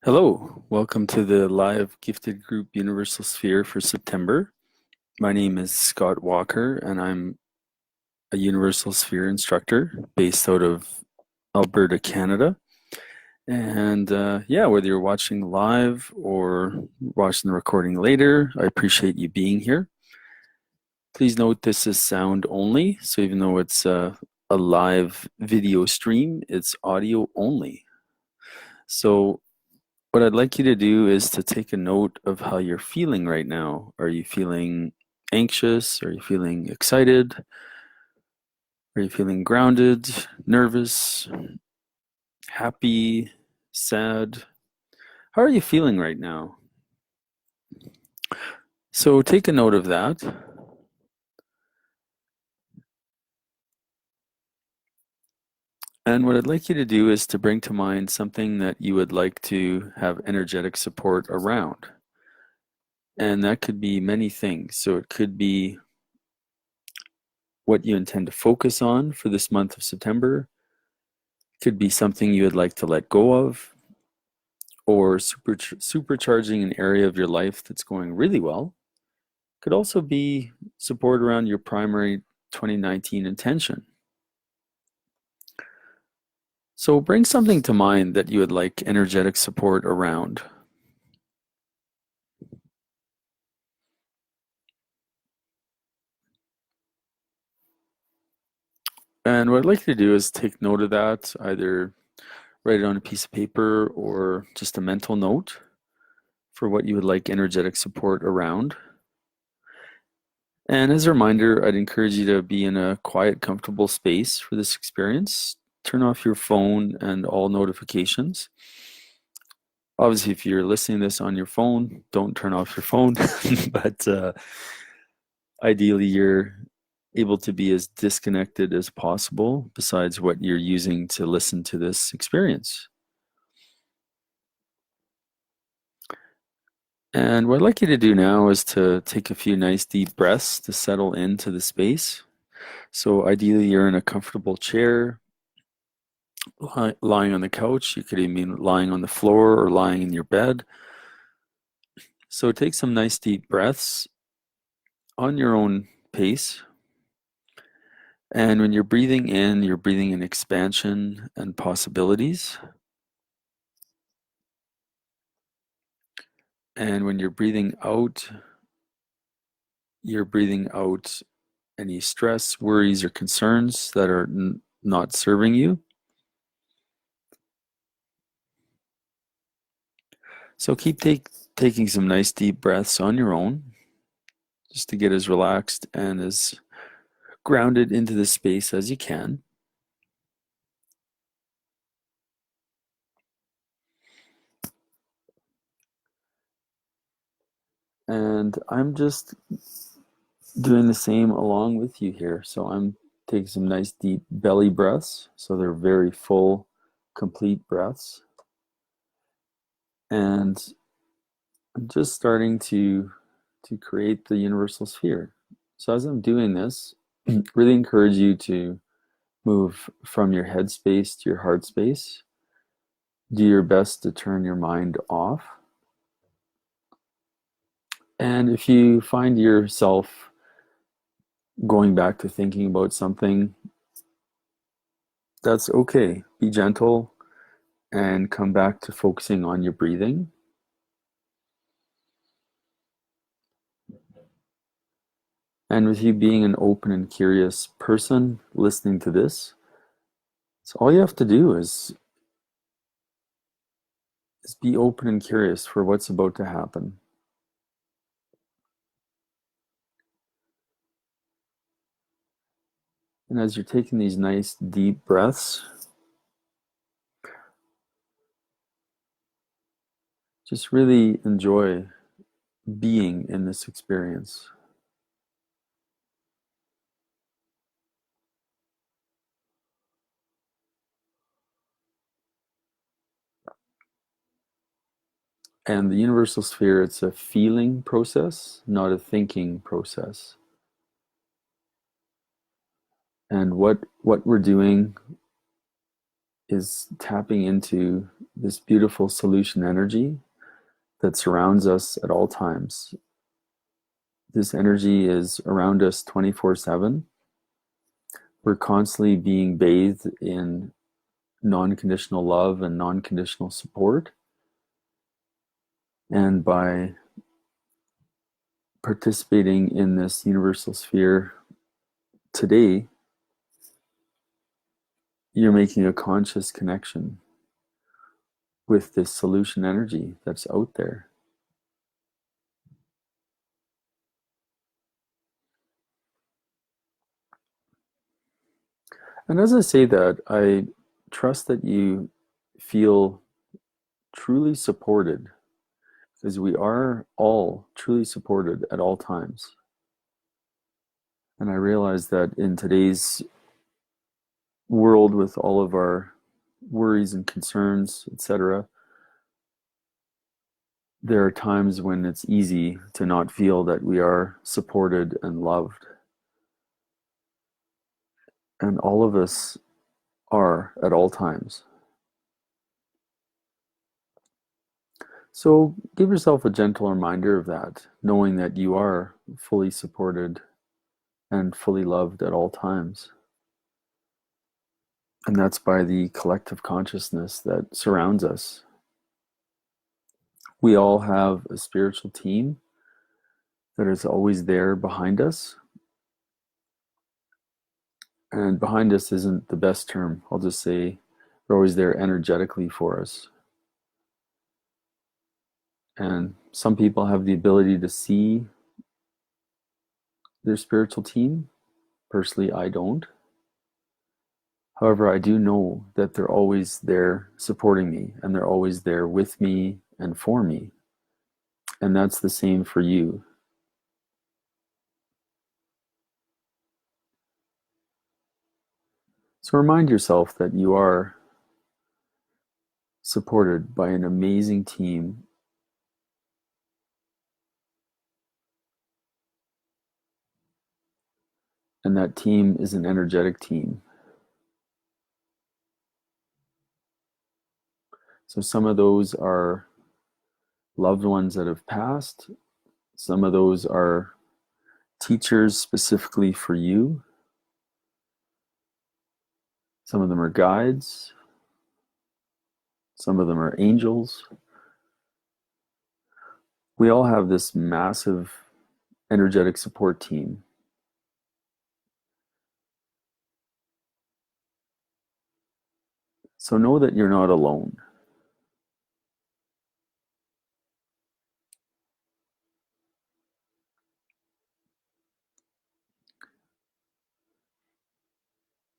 Hello, welcome to the live gifted group Universal Sphere for September. My name is Scott Walker, and I'm a Universal Sphere instructor based out of Alberta, Canada. And yeah, whether you're watching live or watching the recording later, I appreciate you being here. Please note this is sound only, so even though it's a live video stream, it's audio only. So what I'd like you to do is to take a note of how you're feeling right now. Are you feeling anxious? Are you feeling excited? Are you feeling grounded, nervous, happy, sad? How are you feeling right now? So take a note of that. And what I'd like you to do is to bring to mind something that you would like to have energetic support around. And that could be many things. So it could be what you intend to focus on for this month of September. Could be something you would like to let go of, or supercharging an area of your life that's going really well. Could also be support around your primary 2019 intention. So bring something to mind that you would like energetic support around. And what I'd like you to do is take note of that, either write it on a piece of paper or just a mental note for what you would like energetic support around. And as a reminder, I'd encourage you to be in a quiet, comfortable space for this experience. Turn off your phone and all notifications. Obviously, if you're listening to this on your phone, don't turn off your phone. But ideally, you're able to be as disconnected as possible besides what you're using to listen to this experience. And what I'd like you to do now is to take a few nice deep breaths to settle into the space. So ideally, you're in a comfortable chair, lying on the couch. You could even be lying on the floor or lying in your bed. So take some nice deep breaths on your own pace. And when you're breathing in expansion and possibilities. And when you're breathing out any stress, worries, or concerns that are not serving you. So keep taking some nice deep breaths on your own, just to get as relaxed and as grounded into the space as you can. And I'm just doing the same along with you here. So I'm taking some nice deep belly breaths. So they're very full, complete breaths. And I'm just starting to create the universal sphere. So as I'm doing this, really encourage you to move from your head space to your heart space. Do your best to turn your mind off. And if you find yourself going back to thinking about something, that's okay. Be gentle and come back to focusing on your breathing. And with you being an open and curious person listening to this, so all you have to do is be open and curious for what's about to happen. And as you're taking these nice deep breaths, just really enjoy being in this experience. And the universal sphere, it's a feeling process, not a thinking process. And what we're doing is tapping into this beautiful solution energy that surrounds us at all times. This energy is around us 24/7. We're constantly being bathed in non-conditional love and non-conditional support. And by participating in this universal sphere today, you're making a conscious connection with this solution energy that's out there. And as I say that, I trust that you feel truly supported, because we are all truly supported at all times. And I realize that in today's world, with all of our worries and concerns, etc., there are times when it's easy to not feel that we are supported and loved. And all of us are at all times. So give yourself a gentle reminder of that, knowing that you are fully supported and fully loved at all times. And that's by the collective consciousness that surrounds us. We all have a spiritual team that is always there behind us. And behind us isn't the best term. I'll just say they're always there energetically for us. And some people have the ability to see their spiritual team. Personally, I don't. However, I do know that they're always there supporting me, and they're always there with me and for me. And that's the same for you. So remind yourself that you are supported by an amazing team, and that team is an energetic team. So some of those are loved ones that have passed. Some of those are teachers specifically for you. Some of them are guides. Some of them are angels. We all have this massive energetic support team. So know that you're not alone.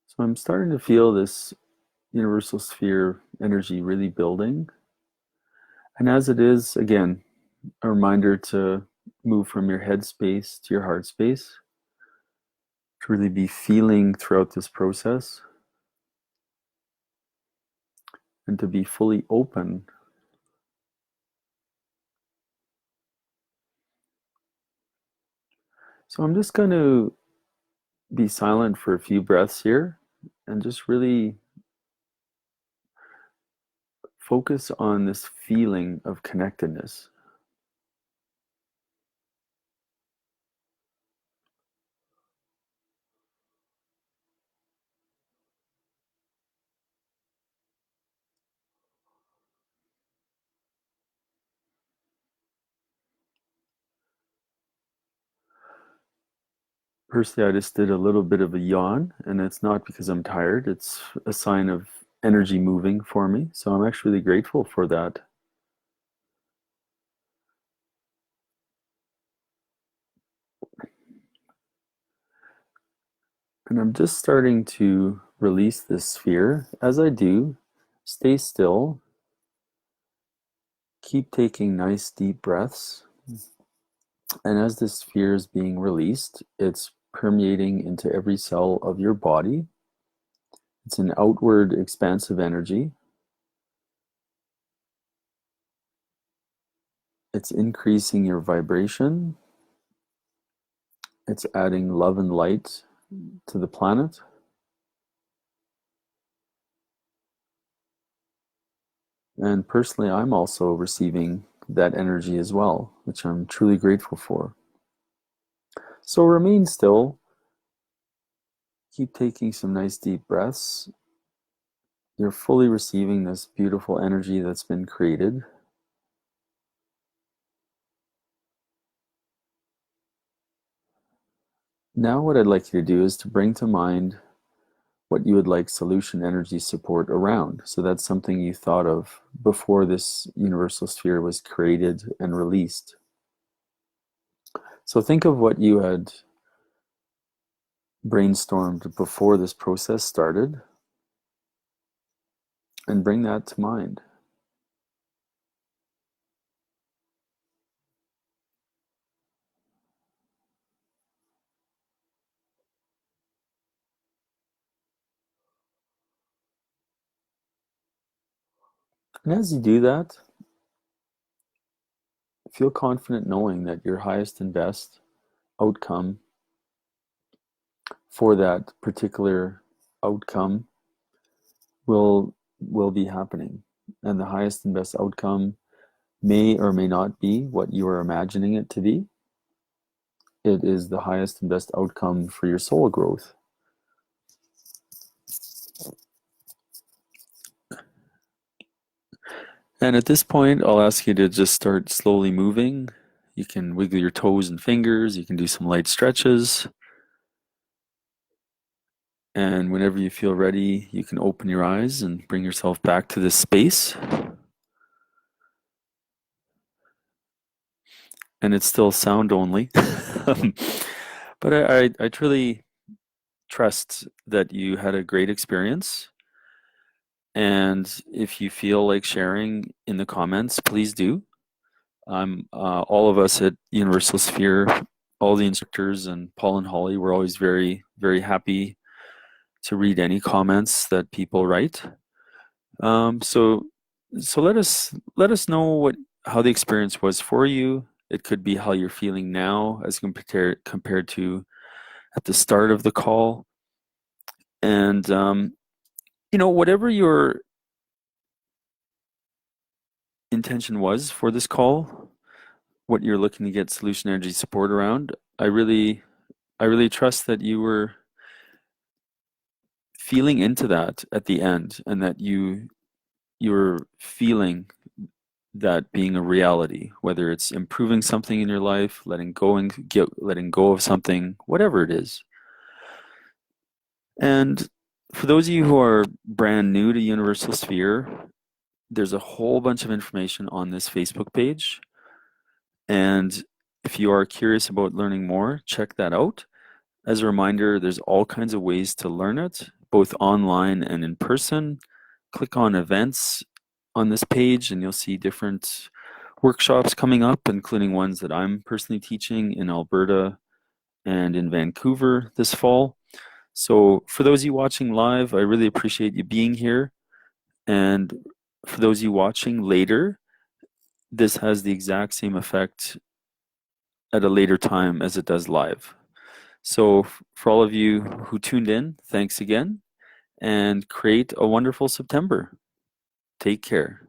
So I'm starting to feel this universal sphere energy really building. And as it is, again, a reminder to move from your head space to your heart space, to really be feeling throughout this process, and to be fully open. So I'm just going to be silent for a few breaths here and just really focus on this feeling of connectedness. Personally, I just did a little bit of a yawn, and it's not because I'm tired. It's a sign of energy moving for me. So I'm actually really grateful for that. And I'm just starting to release this sphere. As I do, stay still. Keep taking nice deep breaths. And as this sphere is being released, it's permeating into every cell of your body. It's an outward expansive energy. It's increasing your vibration. It's adding love and light to the planet. And personally, I'm also receiving that energy as well, which I'm truly grateful for. So remain still, keep taking some nice deep breaths. You're fully receiving this beautiful energy that's been created. Now, what I'd like you to do is to bring to mind what you would like solution energy support around. So that's something you thought of before this universal sphere was created and released. So think of what you had brainstormed before this process started and bring that to mind. And as you do that, feel confident knowing that your highest and best outcome for that particular outcome will be happening. And the highest and best outcome may or may not be what you are imagining it to be. It is the highest and best outcome for your soul growth. And at this point, I'll ask you to just start slowly moving. You can wiggle your toes and fingers. You can do some light stretches. And whenever you feel ready, you can open your eyes and bring yourself back to this space. And it's still sound only. But I truly trust that you had a great experience. And if you feel like sharing in the comments, please do. All of us at Universal Sphere, all the instructors and Paul and Holly, we're always very, very happy to read any comments that people write. So let us know how the experience was for you. It could be how you're feeling now as compared to at the start of the call. And whatever your intention was for this call, what you're looking to get solution energy support around, I really trust that you were feeling into that at the end, and that you're feeling that being a reality, whether it's improving something in your life, letting go of something, whatever it is. And for those of you who are brand new to Universal Sphere, there's a whole bunch of information on this Facebook page. And if you are curious about learning more, check that out. As a reminder, there's all kinds of ways to learn it, both online and in person. Click on events on this page and you'll see different workshops coming up, including ones that I'm personally teaching in Alberta and in Vancouver this fall. So for those of you watching live, I really appreciate you being here. And for those of you watching later, this has the exact same effect at a later time as it does live. So for all of you who tuned in, thanks again, and create a wonderful September. Take care.